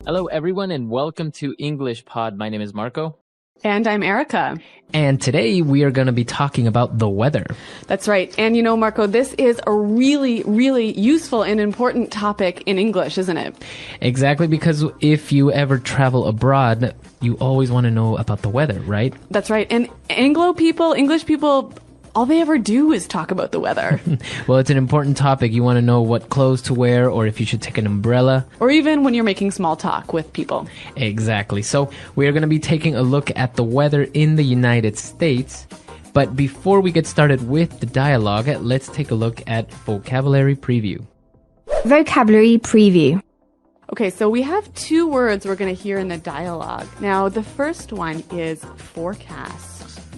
Hello, everyone, and welcome to English Pod. My name is Marco. And I'm Erica. And today we are going to be talking about the weather. That's right. And you know, Marco, this is a really, really useful and important topic in English, isn't it? Exactly, because if you ever travel abroad, you always want to know about the weather, right? That's right. And English people, all they ever do is talk about the weather. Well, it's an important topic. You want to know what clothes to wear or if you should take an umbrella. Or even when you're making small talk with people. Exactly. So we are going to be taking a look at the weather in the United States. But before we get started with the dialogue, let's take a look at vocabulary preview. Vocabulary preview. Okay, so we have two words we're going to hear in the dialogue. Now, the first one is forecast.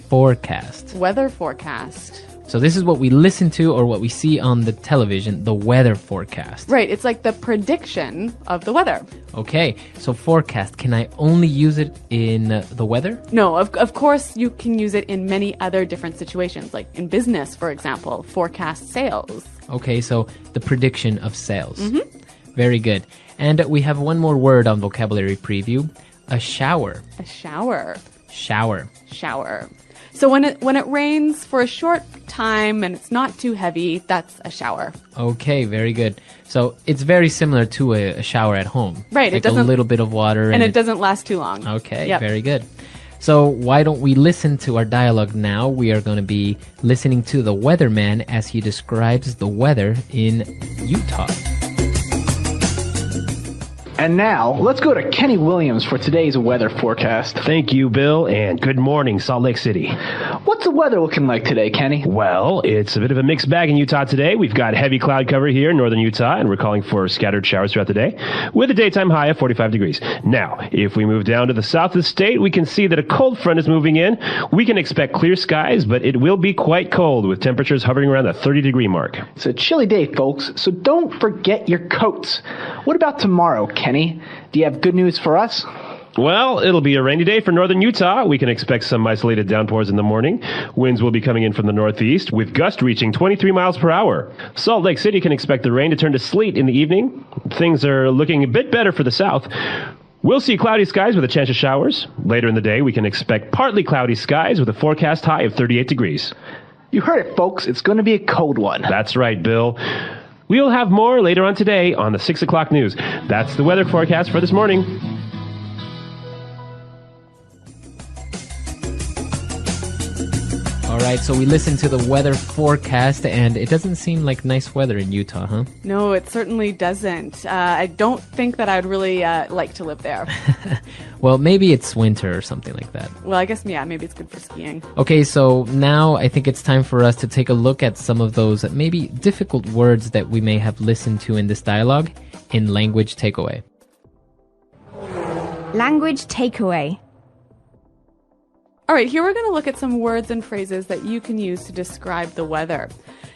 Forecast. Weather forecast. So this is what we listen to or what we see on the television, the weather forecast. Right, it's like the prediction of the weather. Okay, so forecast, can I only use it in the weather? No, of course you can use it in many other different situations, like in business, for example, forecast sales. Okay, so the prediction of sales. Mm-hmm. Very good. And we have one more word on vocabulary preview, a shower. A shower. Shower. Shower. So when it rains for a short time and it's not too heavy, that's a shower. Okay, very good. So it's very similar to a shower at home. Right. Like it doesn't, a little bit of water. And it doesn't last too long. Okay, yep. Very good. So why don't we listen to our dialogue now? We are going to be listening to the weatherman as he describes the weather in Utah. And now, let's go to Kenny Williams for today's weather forecast. Thank you, Bill, and good morning, Salt Lake City. What's the weather looking like today, Kenny? Well, it's a bit of a mixed bag in Utah today. We've got heavy cloud cover here in northern Utah, and we're calling for scattered showers throughout the day, with a daytime high of 45 degrees. Now, if we move down to the south of the state, we can see that a cold front is moving in. We can expect clear skies, but it will be quite cold, with temperatures hovering around the 30-degree mark. It's a chilly day, folks, so don't forget your coats. What about tomorrow, Kenny? Do you have good news for us? Well, it'll be a rainy day for northern Utah. We can expect some isolated downpours in the morning. Winds will be coming in from the northeast, with gusts reaching 23 miles per hour. Salt Lake City can expect the rain to turn to sleet in the evening. Things are looking a bit better for the south. We'll see cloudy skies with a chance of showers. Later in the day, we can expect partly cloudy skies with a forecast high of 38 degrees. You heard it, folks. It's going to be a cold one. That's right, Bill. We'll have more later on today on the 6 o'clock news. That's the weather forecast for this morning. All right, so we listened to the weather forecast, and it doesn't seem like nice weather in Utah, huh? No, it certainly doesn't. I don't think that I'd really like to live there. Well, maybe it's winter or something like that. Well, I guess, yeah, maybe it's good for skiing. Okay, so now I think it's time for us to take a look at some of those maybe difficult words that we may have listened to in this dialogue in Language Takeaway. Language takeaway. All right, here we're going to look at some words and phrases that you can use to describe the weather.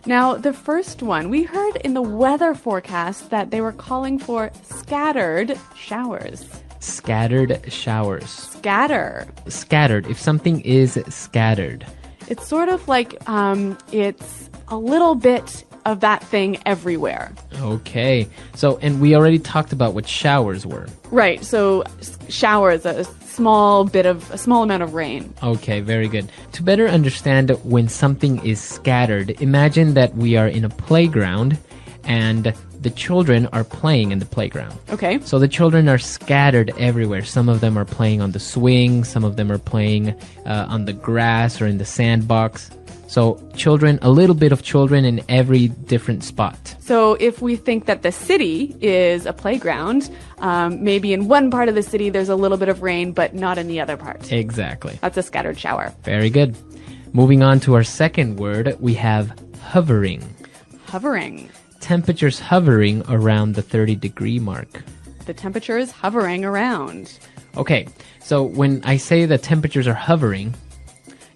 Now, the first one, we heard in the weather forecast that they were calling for scattered showers. Scattered showers. Scatter. Scattered. If something is scattered. It's sort of like it's a little bit of that thing everywhere. Okay. So, and we already talked about what showers were. Right. So showers, a small amount of rain. Okay, very good. To better understand when something is scattered, imagine that we are in a playground and the children are playing in the playground. Okay. So the children are scattered everywhere. Some of them are playing on the swing, some of them are playing on the grass or in the sandbox. So children, a little bit of children in every different spot. So if we think that the city is a playground, maybe in one part of the city there's a little bit of rain, but not in the other part. Exactly. That's a scattered shower. Very good. Moving on to our second word, we have hovering. Hovering. Temperatures hovering around the 30-degree mark. The temperature is hovering around. Okay, so when I say the temperatures are hovering...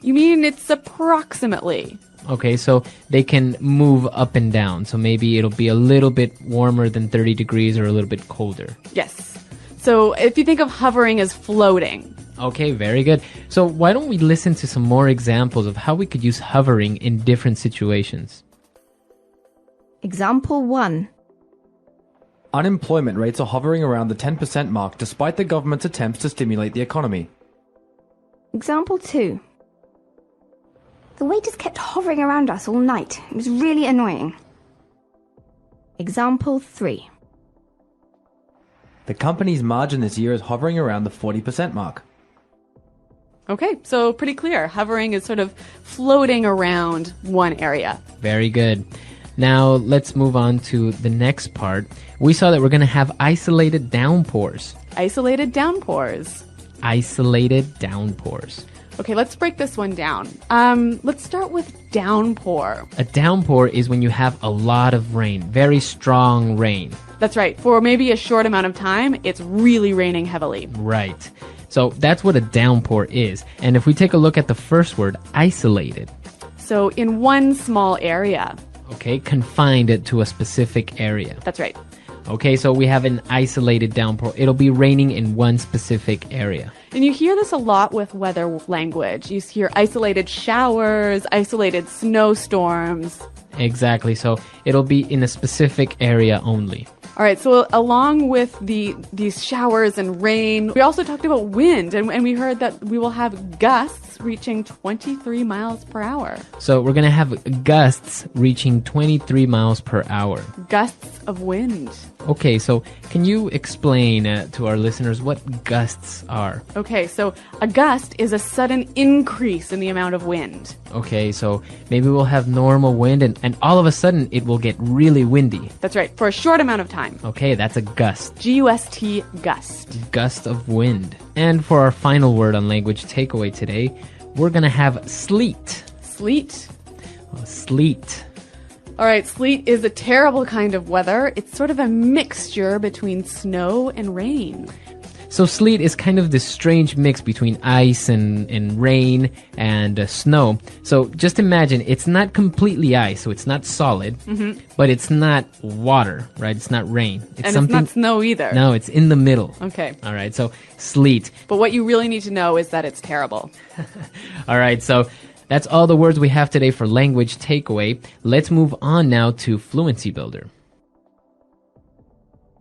You mean it's approximately. Okay, so they can move up and down. So maybe it'll be a little bit warmer than 30 degrees or a little bit colder. Yes. So if you think of hovering as floating. Okay, very good. So why don't we listen to some more examples of how we could use hovering in different situations? Example 1. Unemployment rates are hovering around the 10% mark despite the government's attempts to stimulate the economy. Example 2. The waiters kept hovering around us all night. It was really annoying. Example 3. The company's margin this year is hovering around the 40% mark. Okay, so pretty clear. Hovering is sort of floating around one area. Very good. Now let's move on to the next part. We saw that we're going to have isolated downpours. Isolated downpours. Isolated downpours. Okay, let's break this one down. Let's start with downpour. A downpour is when you have a lot of rain, very strong rain. That's right. For maybe a short amount of time, it's really raining heavily. Right. So that's what a downpour is. And if we take a look at the first word, isolated. So in one small area. Okay, confined it to a specific area. That's right. Okay, so we have an isolated downpour. It'll be raining in one specific area. And you hear this a lot with weather language. You hear isolated showers, isolated snowstorms. Exactly, so it'll be in a specific area only. All right, so along with these showers and rain, we also talked about wind, and we heard that we will have gusts reaching 23 miles per hour. So we're going to have gusts reaching 23 miles per hour. Gusts of wind. Okay, so can you explain to our listeners what gusts are? Okay, so a gust is a sudden increase in the amount of wind. Okay, so maybe we'll have normal wind and all of a sudden it will get really windy. That's right, for a short amount of time. Okay, that's a gust. G-U-S-T, gust. Gust of wind. And for our final word on language takeaway today, we're going to have sleet. Sleet. Oh, sleet. All right, sleet is a terrible kind of weather. It's sort of a mixture between snow and rain. So sleet is kind of this strange mix between ice and rain and snow. So just imagine, it's not completely ice, so it's not solid, but it's not water, right? It's not rain. It's not snow either. No, it's in the middle. Okay. All right, so sleet. But what you really need to know is that it's terrible. All right, so that's all the words we have today for language takeaway. Let's move on now to Fluency Builder.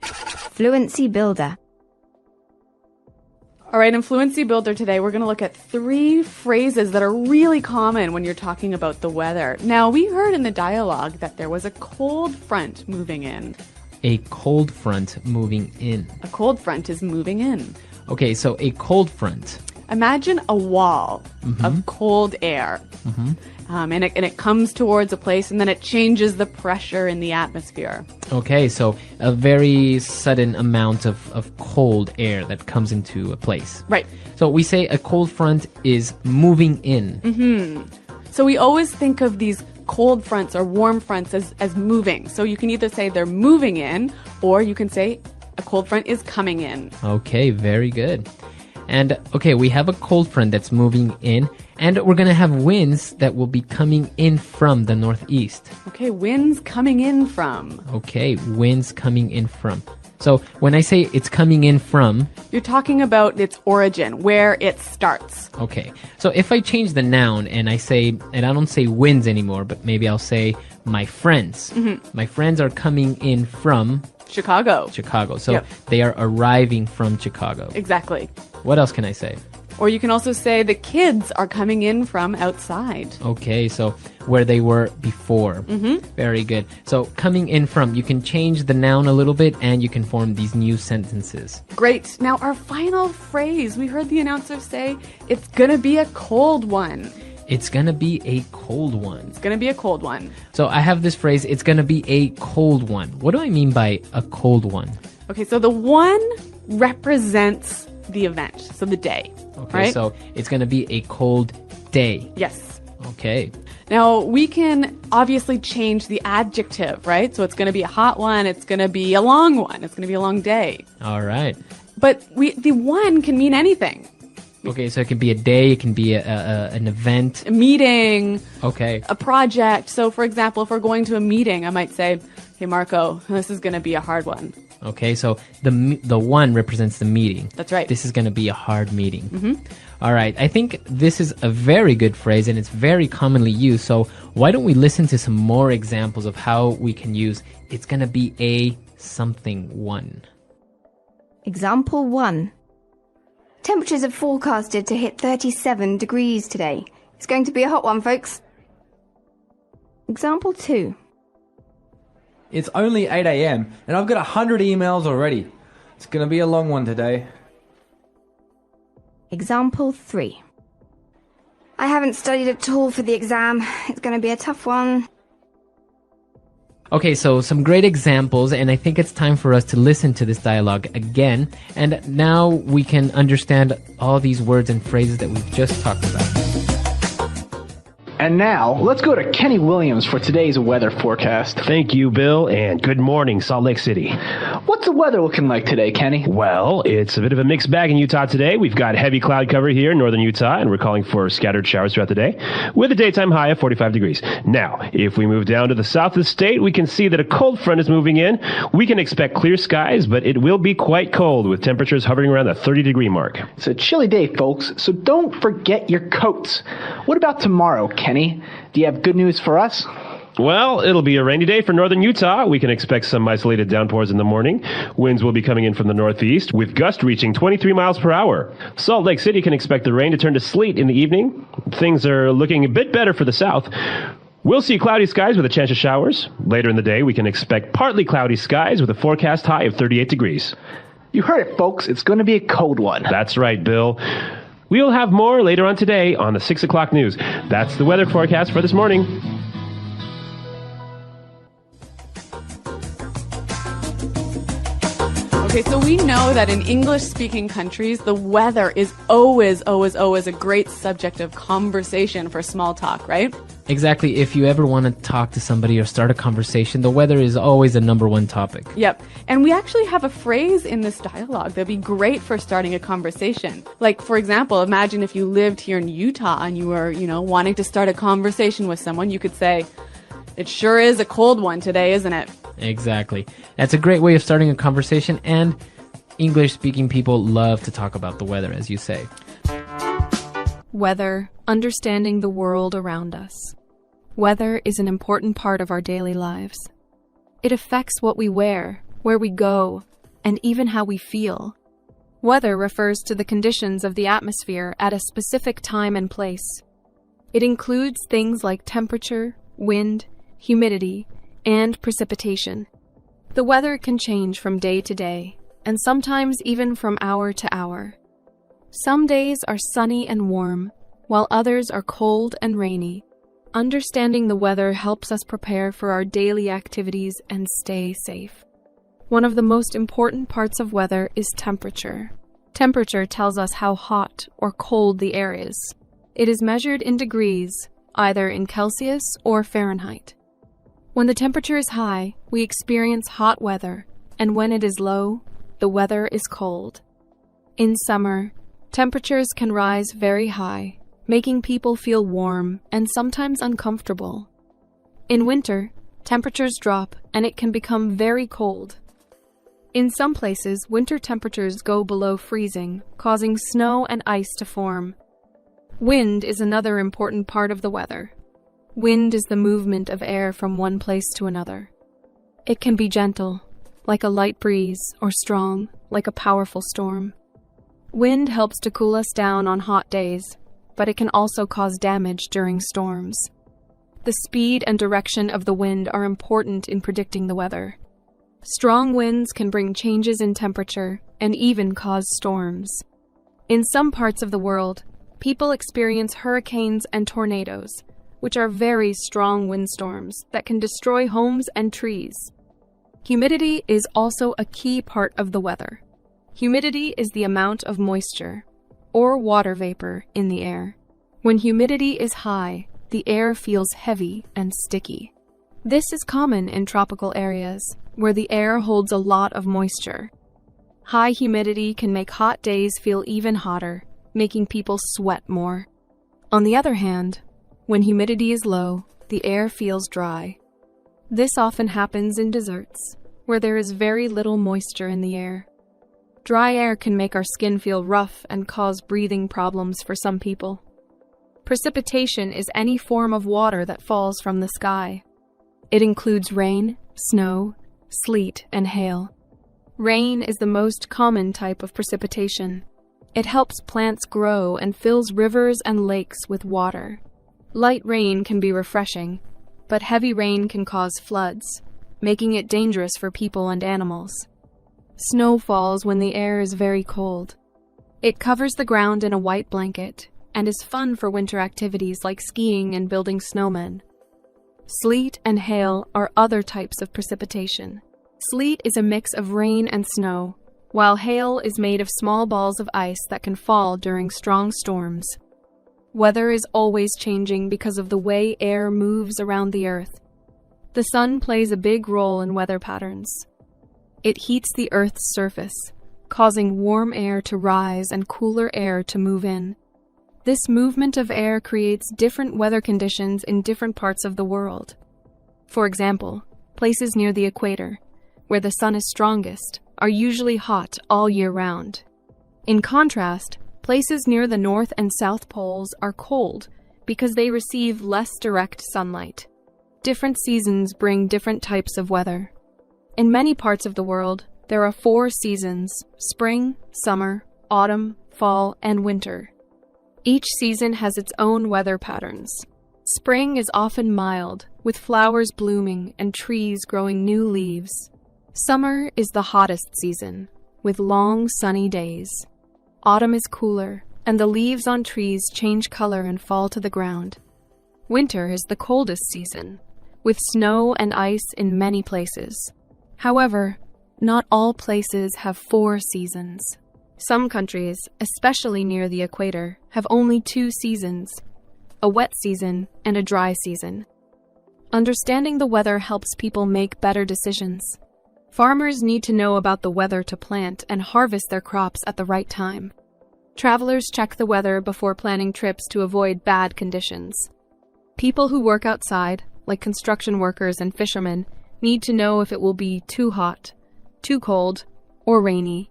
Fluency Builder. All right, in Fluency Builder today, we're going to look at 3 phrases that are really common when you're talking about the weather. Now, we heard in the dialogue that there was a cold front moving in. A cold front moving in. A cold front is moving in. Okay, so a cold front. Imagine a wall of cold air. And it comes towards a place, and then it changes the pressure in the atmosphere. Okay, so a very sudden amount of cold air that comes into a place. Right. So we say a cold front is moving in. So we always think of these cold fronts or warm fronts as moving. So you can either say they're moving in, or you can say a cold front is coming in. Okay, very good. And okay, we have a cold front that's moving in, and we're going to have winds that will be coming in from the northeast. Okay, winds coming in from. Okay, winds coming in from. So when I say it's coming in from, you're talking about its origin, where it starts. Okay, so if I change the noun and I don't say winds anymore, but maybe I'll say my friends. My friends are coming in from Chicago. So they are arriving from Chicago. Exactly. What else can I say? Or you can also say the kids are coming in from outside. Okay, so where they were before. Very good. So coming in from, you can change the noun a little bit and you can form these new sentences. Great. Now our final phrase, we heard the announcer say, it's going to be a cold one. It's going to be a cold one. It's going to be a cold one. So I have this phrase, it's going to be a cold one. What do I mean by a cold one? Okay, so the one represents the event, so the day. Okay, right? So it's going to be a cold day. Yes. Okay. Now, we can obviously change the adjective, right? So it's going to be a hot one, it's going to be a long one, it's going to be a long day. All right. But the one can mean anything. Okay, so it can be a day, it can be an event. A meeting. Okay. A project. So, for example, if we're going to a meeting, I might say, hey, Marco, this is going to be a hard one. Okay, so the one represents the meeting. That's right. This is going to be a hard meeting. All right, I think this is a very good phrase and it's very commonly used. So why don't we listen to some more examples of how we can use it's going to be a something 1. Example 1. Temperatures are forecasted to hit 37 degrees today. It's going to be a hot one, folks. Example 2. It's only 8 a.m. and I've got 100 emails already. It's going to be a long one today. Example 3. I haven't studied at all for the exam. It's going to be a tough one. Okay, so some great examples, and I think it's time for us to listen to this dialogue again. And now we can understand all these words and phrases that we've just talked about. And now, let's go to Kenny Williams for today's weather forecast. Thank you, Bill, and good morning, Salt Lake City. What's the weather looking like today, Kenny? Well, it's a bit of a mixed bag in Utah today. We've got heavy cloud cover here in northern Utah, and we're calling for scattered showers throughout the day, with a daytime high of 45 degrees. Now, if we move down to the south of the state, we can see that a cold front is moving in. We can expect clear skies, but it will be quite cold, with temperatures hovering around the 30-degree mark. It's a chilly day, folks, so don't forget your coats. What about tomorrow, Kenny? Do you have good news for us? Well, it'll be a rainy day for northern Utah. We can expect some isolated downpours in the morning. Winds will be coming in from the northeast, with gusts reaching 23 miles per hour. Salt Lake City can expect the rain to turn to sleet in the evening. Things are looking a bit better for the south. We'll see cloudy skies with a chance of showers. Later in the day, we can expect partly cloudy skies with a forecast high of 38 degrees. You heard it, folks. It's going to be a cold one. That's right, Bill. We'll have more later on today on the 6 o'clock news. That's the weather forecast for this morning. Okay, so we know that in English-speaking countries, the weather is always a great subject of conversation for small talk, right? Exactly. If you ever want to talk to somebody or start a conversation, the weather is always a number one topic. Yep. And we actually have a phrase in this dialogue that'd be great for starting a conversation. Like, for example, imagine if you lived here in Utah and you were, wanting to start a conversation with someone, you could say, "It sure is a cold one today, isn't it?" Exactly. That's a great way of starting a conversation, and English-speaking people love to talk about the weather, as you say. Weather, understanding the world around us. Weather is an important part of our daily lives. It affects what we wear, where we go, and even how we feel. Weather refers to the conditions of the atmosphere at a specific time and place. It includes things like temperature, wind, humidity, and precipitation. The weather can change from day to day, and sometimes even from hour to hour. Some days are sunny and warm, while others are cold and rainy. Understanding the weather helps us prepare for our daily activities and stay safe. One of the most important parts of weather is temperature. Temperature tells us how hot or cold the air is. It is measured in degrees, either in Celsius or Fahrenheit. When the temperature is high, we experience hot weather, and when it is low, the weather is cold. In summer, temperatures can rise very high, making people feel warm and sometimes uncomfortable. In winter, temperatures drop and it can become very cold. In some places, winter temperatures go below freezing, causing snow and ice to form. Wind is another important part of the weather. Wind is the movement of air from one place to another. It can be gentle, like a light breeze, or strong, like a powerful storm. Wind helps to cool us down on hot days, but it can also cause damage during storms. The speed and direction of the wind are important in predicting the weather. Strong winds can bring changes in temperature and even cause storms. In some parts of the world, people experience hurricanes and tornadoes, which are very strong windstorms that can destroy homes and trees. Humidity is also a key part of the weather. Humidity is the amount of moisture, or water vapor, in the air. When humidity is high, the air feels heavy and sticky. This is common in tropical areas, where the air holds a lot of moisture. High humidity can make hot days feel even hotter, making people sweat more. On the other hand, when humidity is low, the air feels dry. This often happens in deserts, where there is very little moisture in the air. Dry air can make our skin feel rough and cause breathing problems for some people. Precipitation is any form of water that falls from the sky. It includes rain, snow, sleet, and hail. Rain is the most common type of precipitation. It helps plants grow and fills rivers and lakes with water. Light rain can be refreshing, but heavy rain can cause floods, making it dangerous for people and animals. Snow falls when the air is very cold. It covers the ground in a white blanket and is fun for winter activities like skiing and building snowmen. Sleet and hail are other types of precipitation. Sleet is a mix of rain and snow, while hail is made of small balls of ice that can fall during strong storms. Weather is always changing because of the way air moves around the earth. The sun plays a big role in weather patterns. It heats the Earth's surface, causing warm air to rise and cooler air to move in. This movement of air creates different weather conditions in different parts of the world. For example, places near the equator, where the sun is strongest, are usually hot all year round. In contrast, places near the North and South poles are cold because they receive less direct sunlight. Different seasons bring different types of weather. In many parts of the world, there are 4 seasons: spring, summer, autumn, fall, and winter. Each season has its own weather patterns. Spring is often mild, with flowers blooming and trees growing new leaves. Summer is the hottest season, with long, sunny days. Autumn is cooler, and the leaves on trees change color and fall to the ground. Winter is the coldest season, with snow and ice in many places. However, not all places have 4 seasons. Some countries, especially near the equator, have only 2 seasons: a wet season and a dry season. Understanding the weather helps people make better decisions. Farmers need to know about the weather to plant and harvest their crops at the right time. Travelers check the weather before planning trips to avoid bad conditions. People who work outside, like construction workers and fishermen, need to know if it will be too hot, too cold, or rainy.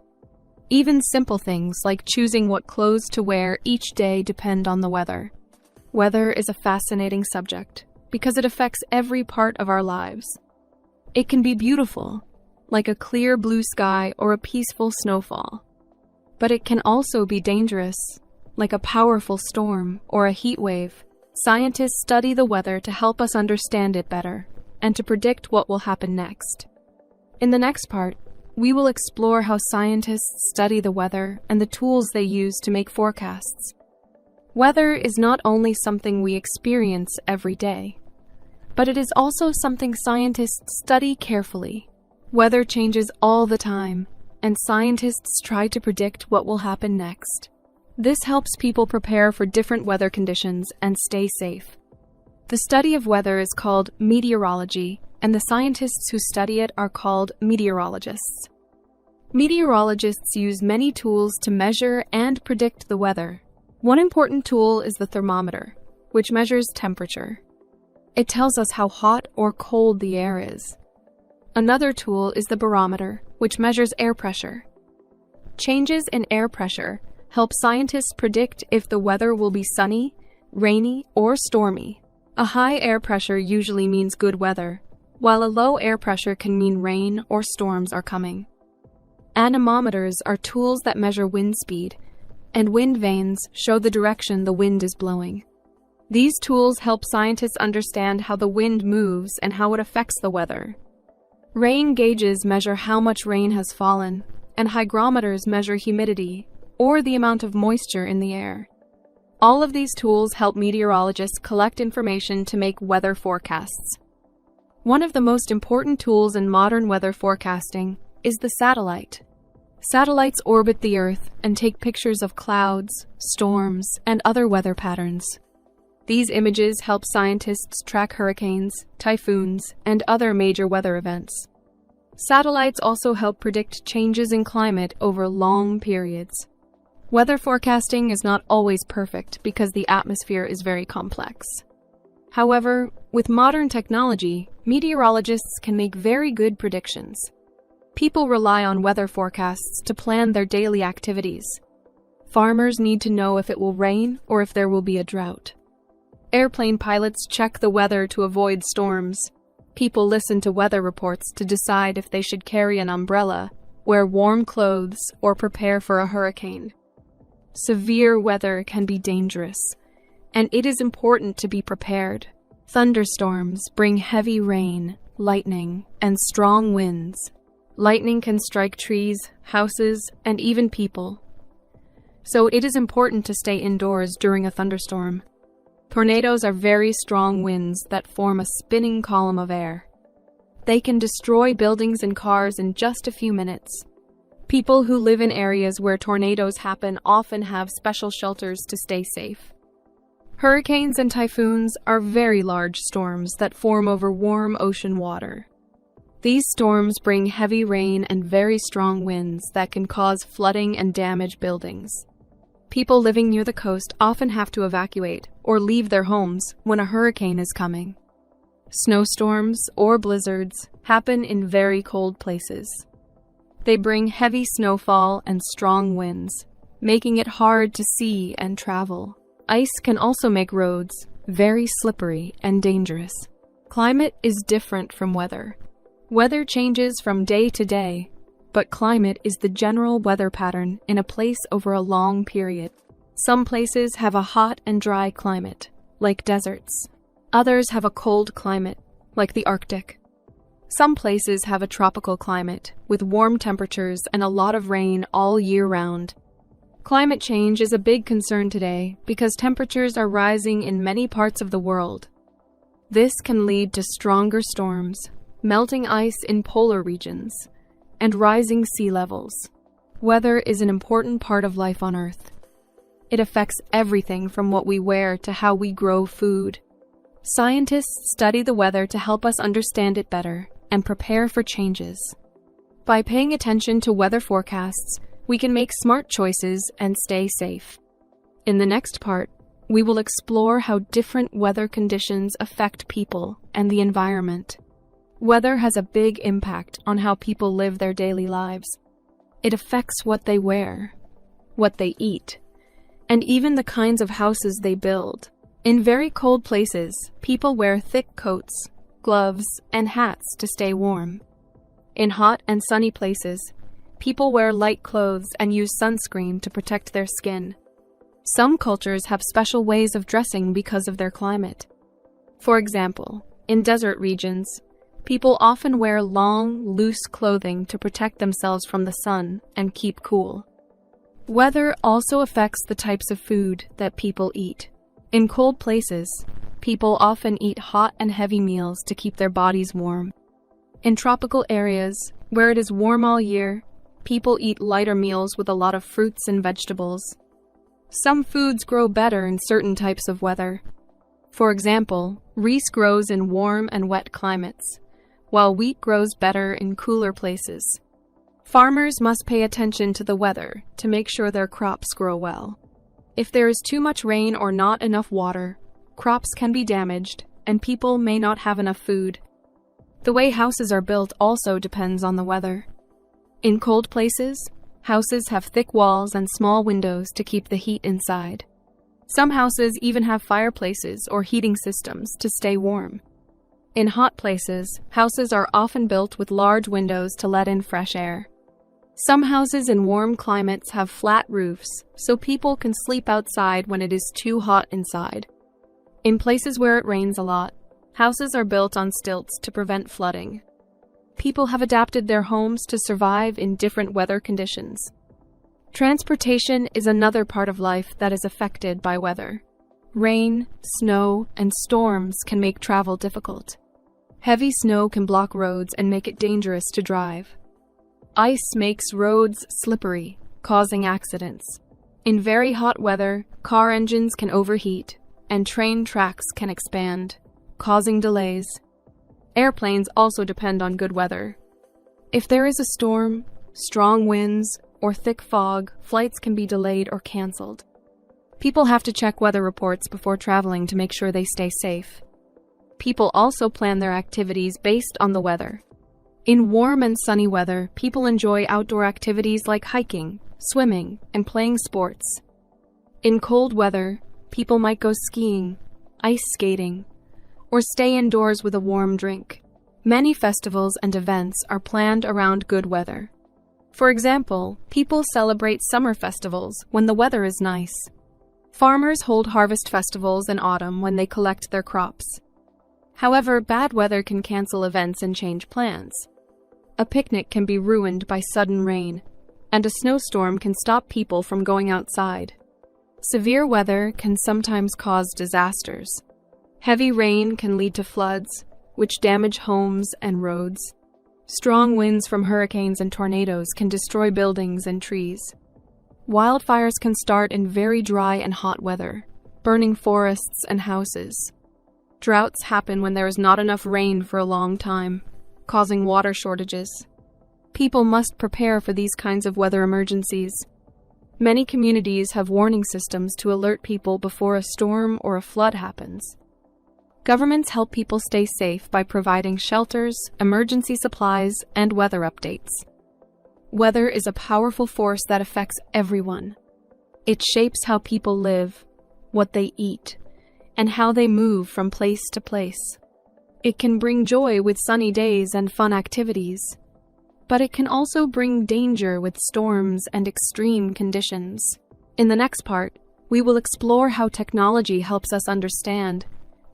Even simple things like choosing what clothes to wear each day depend on the weather. Weather is a fascinating subject because it affects every part of our lives. It can be beautiful, like a clear blue sky or a peaceful snowfall. But it can also be dangerous, like a powerful storm or a heat wave. Scientists study the weather to help us understand it better and to predict what will happen next. In the next part, we will explore how scientists study the weather and the tools they use to make forecasts. Weather is not only something we experience every day, but it is also something scientists study carefully. Weather changes all the time, and scientists try to predict what will happen next. This helps people prepare for different weather conditions and stay safe. The study of weather is called meteorology, and the scientists who study it are called meteorologists. Meteorologists use many tools to measure and predict the weather. One important tool is the thermometer, which measures temperature. It tells us how hot or cold the air is. Another tool is the barometer, which measures air pressure. Changes in air pressure help scientists predict if the weather will be sunny, rainy, or stormy. A high air pressure usually means good weather, while a low air pressure can mean rain or storms are coming. Anemometers are tools that measure wind speed, and wind vanes show the direction the wind is blowing. These tools help scientists understand how the wind moves and how it affects the weather. Rain gauges measure how much rain has fallen, and hygrometers measure humidity, or the amount of moisture in the air. All of these tools help meteorologists collect information to make weather forecasts. One of the most important tools in modern weather forecasting is the satellite. Satellites orbit the Earth and take pictures of clouds, storms, and other weather patterns. These images help scientists track hurricanes, typhoons, and other major weather events. Satellites also help predict changes in climate over long periods. Weather forecasting is not always perfect because the atmosphere is very complex. However, with modern technology, meteorologists can make very good predictions. People rely on weather forecasts to plan their daily activities. Farmers need to know if it will rain or if there will be a drought. Airplane pilots check the weather to avoid storms, People listen to weather reports to decide if they should carry an umbrella, wear warm clothes, or prepare for a hurricane. Severe weather can be dangerous, and it is important to be prepared. Thunderstorms bring heavy rain, lightning, and strong winds. Lightning can strike trees, houses, and even people. So it is important to stay indoors during a thunderstorm. Tornadoes are very strong winds that form a spinning column of air. They can destroy buildings and cars in just a few minutes. People who live in areas where tornadoes happen often have special shelters to stay safe. Hurricanes and typhoons are very large storms that form over warm ocean water. These storms bring heavy rain and very strong winds that can cause flooding and damage buildings. People living near the coast often have to evacuate or leave their homes when a hurricane is coming. Snowstorms or blizzards happen in very cold places. They bring heavy snowfall and strong winds, making it hard to see and travel. Ice can also make roads very slippery and dangerous. Climate is different from weather. Weather changes from day to day, but climate is the general weather pattern in a place over a long period. Some places have a hot and dry climate, like deserts. Others have a cold climate, like the Arctic. Some places have a tropical climate, with warm temperatures and a lot of rain all year round. Climate change is a big concern today because temperatures are rising in many parts of the world. This can lead to stronger storms, melting ice in polar regions, and rising sea levels. Weather is an important part of life on Earth. It affects everything from what we wear to how we grow food. Scientists study the weather to help us understand it better and prepare for changes. By paying attention to weather forecasts, we can make smart choices and stay safe. In the next part, we will explore how different weather conditions affect people and the environment. Weather has a big impact on how people live their daily lives. It affects what they wear, what they eat, and even the kinds of houses they build. In very cold places, people wear thick coats, gloves, and hats to stay warm. In hot and sunny places, people wear light clothes and use sunscreen to protect their skin. Some cultures have special ways of dressing because of their climate. For example, in desert regions, people often wear long, loose clothing to protect themselves from the sun and keep cool. Weather also affects the types of food that people eat. In cold places, people often eat hot and heavy meals to keep their bodies warm. In tropical areas, where it is warm all year, people eat lighter meals with a lot of fruits and vegetables. Some foods grow better in certain types of weather. For example, rice grows in warm and wet climates, while wheat grows better in cooler places. Farmers must pay attention to the weather to make sure their crops grow well. If there is too much rain or not enough water, crops can be damaged, and people may not have enough food. The way houses are built also depends on the weather. In cold places, houses have thick walls and small windows to keep the heat inside. Some houses even have fireplaces or heating systems to stay warm. In hot places, houses are often built with large windows to let in fresh air. Some houses in warm climates have flat roofs, so people can sleep outside when it is too hot inside. In places where it rains a lot, houses are built on stilts to prevent flooding. People have adapted their homes to survive in different weather conditions. Transportation is another part of life that is affected by weather. Rain, snow, and storms can make travel difficult. Heavy snow can block roads and make it dangerous to drive. Ice makes roads slippery, causing accidents. In very hot weather, car engines can overheat, and train tracks can expand, causing delays. Airplanes also depend on good weather. If there is a storm, strong winds, or thick fog, flights can be delayed or canceled. People have to check weather reports before traveling to make sure they stay safe. People also plan their activities based on the weather. In warm and sunny weather, people enjoy outdoor activities like hiking, swimming, and playing sports. In cold weather, people might go skiing, ice skating, or stay indoors with a warm drink. Many festivals and events are planned around good weather. For example, people celebrate summer festivals when the weather is nice. Farmers hold harvest festivals in autumn when they collect their crops. However, bad weather can cancel events and change plans. A picnic can be ruined by sudden rain, and a snowstorm can stop people from going outside. Severe weather can sometimes cause disasters. Heavy rain can lead to floods, which damage homes and roads. Strong winds from hurricanes and tornadoes can destroy buildings and trees. Wildfires can start in very dry and hot weather, burning forests and houses. Droughts happen when there is not enough rain for a long time, causing water shortages. People must prepare for these kinds of weather emergencies. Many communities have warning systems to alert people before a storm or a flood happens. Governments help people stay safe by providing shelters, emergency supplies, and weather updates. Weather is a powerful force that affects everyone. It shapes how people live, what they eat, and how they move from place to place. It can bring joy with sunny days and fun activities, but it can also bring danger with storms and extreme conditions. In the next part, we will explore how technology helps us understand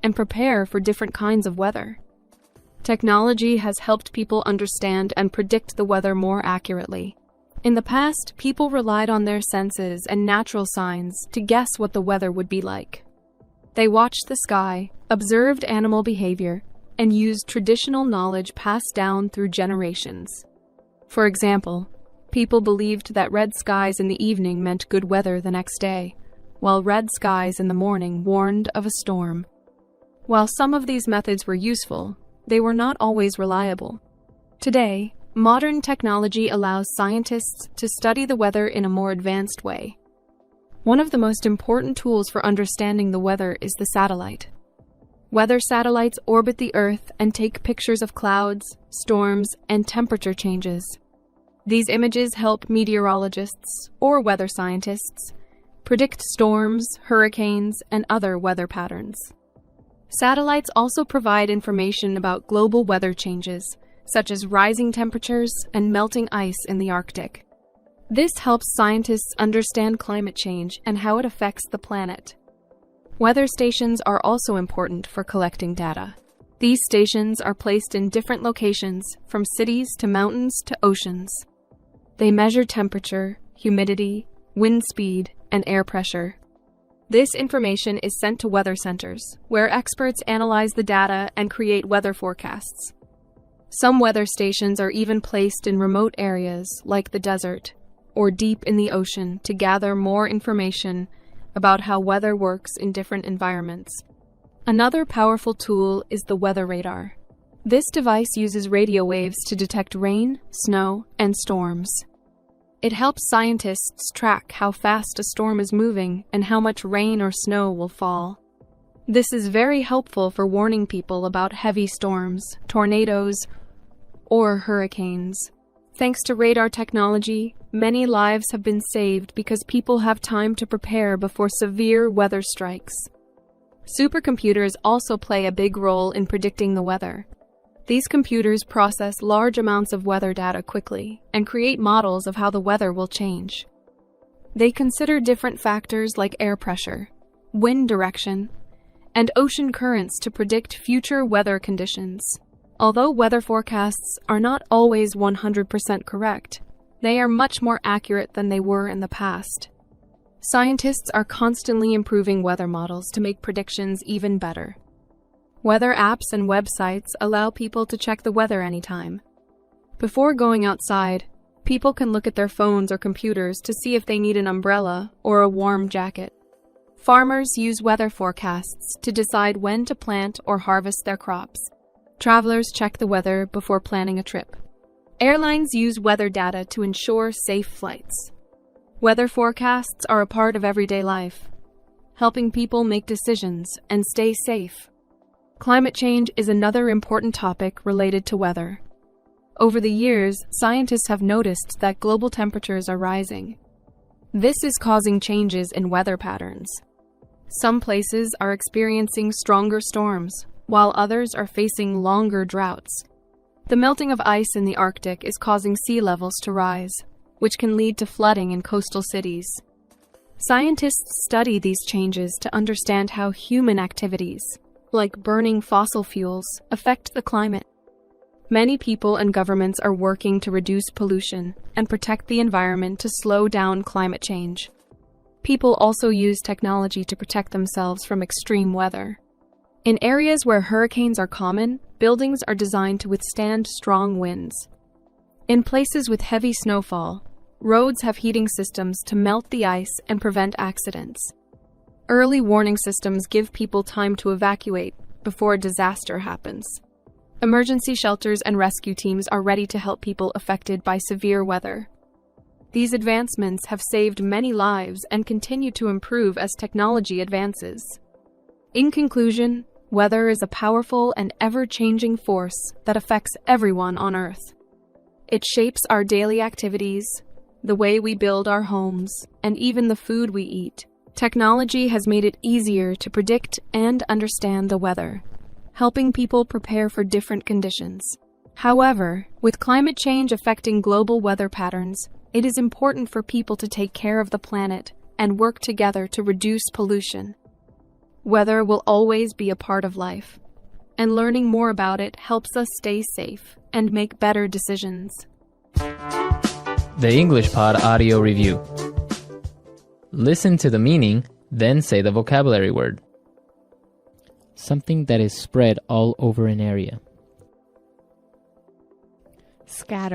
and prepare for different kinds of weather. Technology has helped people understand and predict the weather more accurately. In the past, people relied on their senses and natural signs to guess what the weather would be like. They watched the sky, observed animal behavior, and used traditional knowledge passed down through generations. For example, people believed that red skies in the evening meant good weather the next day, while red skies in the morning warned of a storm. While some of these methods were useful, they were not always reliable. Today, modern technology allows scientists to study the weather in a more advanced way. One of the most important tools for understanding the weather is the satellite. Weather satellites orbit the Earth and take pictures of clouds, storms, and temperature changes. These images help meteorologists, or weather scientists, predict storms, hurricanes, and other weather patterns. Satellites also provide information about global weather changes, such as rising temperatures and melting ice in the Arctic. This helps scientists understand climate change and how it affects the planet. Weather stations are also important for collecting data. These stations are placed in different locations, from cities to mountains to oceans. They measure temperature, humidity, wind speed, and air pressure. This information is sent to weather centers, where experts analyze the data and create weather forecasts. Some weather stations are even placed in remote areas, like the desert, or deep in the ocean, to gather more information about how weather works in different environments. Another powerful tool is the weather radar. This device uses radio waves to detect rain, snow, and storms. It helps scientists track how fast a storm is moving and how much rain or snow will fall. This is very helpful for warning people about heavy storms, tornadoes, or hurricanes. Thanks to radar technology, many lives have been saved because people have time to prepare before severe weather strikes. Supercomputers also play a big role in predicting the weather. These computers process large amounts of weather data quickly and create models of how the weather will change. They consider different factors like air pressure, wind direction, and ocean currents to predict future weather conditions. Although weather forecasts are not always 100% correct, they are much more accurate than they were in the past. Scientists are constantly improving weather models to make predictions even better. Weather apps and websites allow people to check the weather anytime. Before going outside, people can look at their phones or computers to see if they need an umbrella or a warm jacket. Farmers use weather forecasts to decide when to plant or harvest their crops. Travelers check the weather before planning a trip. Airlines use weather data to ensure safe flights. Weather forecasts are a part of everyday life, helping people make decisions and stay safe. Climate change is another important topic related to weather. Over the years, scientists have noticed that global temperatures are rising. This is causing changes in weather patterns. Some places are experiencing stronger storms, while others are facing longer droughts. The melting of ice in the Arctic is causing sea levels to rise, which can lead to flooding in coastal cities. Scientists study these changes to understand how human activities, like burning fossil fuels, affect the climate. Many people and governments are working to reduce pollution and protect the environment to slow down climate change. People also use technology to protect themselves from extreme weather. In areas where hurricanes are common, buildings are designed to withstand strong winds. In places with heavy snowfall, roads have heating systems to melt the ice and prevent accidents. Early warning systems give people time to evacuate before a disaster happens. Emergency shelters and rescue teams are ready to help people affected by severe weather. These advancements have saved many lives and continue to improve as technology advances. In conclusion, weather is a powerful and ever-changing force that affects everyone on Earth. It shapes our daily activities, the way we build our homes, and even the food we eat. Technology has made it easier to predict and understand the weather, helping people prepare for different conditions. However, with climate change affecting global weather patterns, it is important for people to take care of the planet and work together to reduce pollution. Weather will always be a part of life, and learning more about it helps us stay safe and make better decisions. The English Pod Audio Review. Listen to the meaning, then say the vocabulary word. Something that is spread all over an area. Scatter.